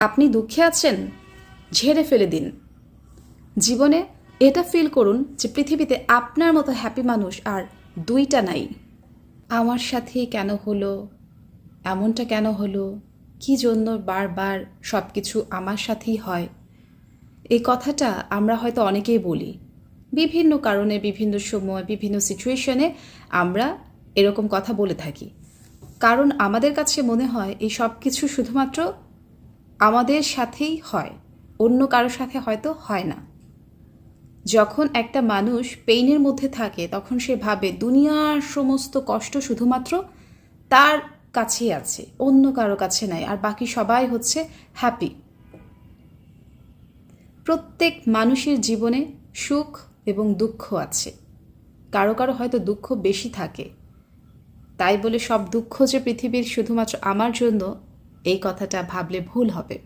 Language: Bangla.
আপনি দুঃখে আছেন, ঝেড়ে ফেলে দিন। জীবনে এটা ফিল করুন যে পৃথিবীতে আপনার মতো হ্যাপি মানুষ আর দুইটা নাই। আমার সাথে কেন হলো, এমনটা কেন হলো, কি জন্য বারবার সব কিছু আমার সাথেই হয়, এই কথাটা আমরা হয়তো অনেকেই বলি। বিভিন্ন কারণে, বিভিন্ন সময়, বিভিন্ন সিচুয়েশনে আমরা এরকম কথা বলে থাকি। কারণ আমাদের কাছে মনে হয় এই সব কিছু শুধুমাত্র আমাদের সাথেই হয়, অন্য কারোর সাথে হয়তো হয় না। যখন একটা মানুষ পেইনের মধ্যে থাকে তখন সে ভাবে দুনিয়ার সমস্ত কষ্ট শুধুমাত্র তার কাছেই আছে, অন্য কারো কাছে নাই, আর বাকি সবাই হচ্ছে হ্যাপি। প্রত্যেক মানুষের জীবনে সুখ এবং দুঃখ আছে। কারো কারো হয়তো দুঃখ বেশি থাকে, তাই বলে সব দুঃখ যে পৃথিবীর শুধুমাত্র আমার জন্য, এই কথাটা ভাবলে ভুল হবে।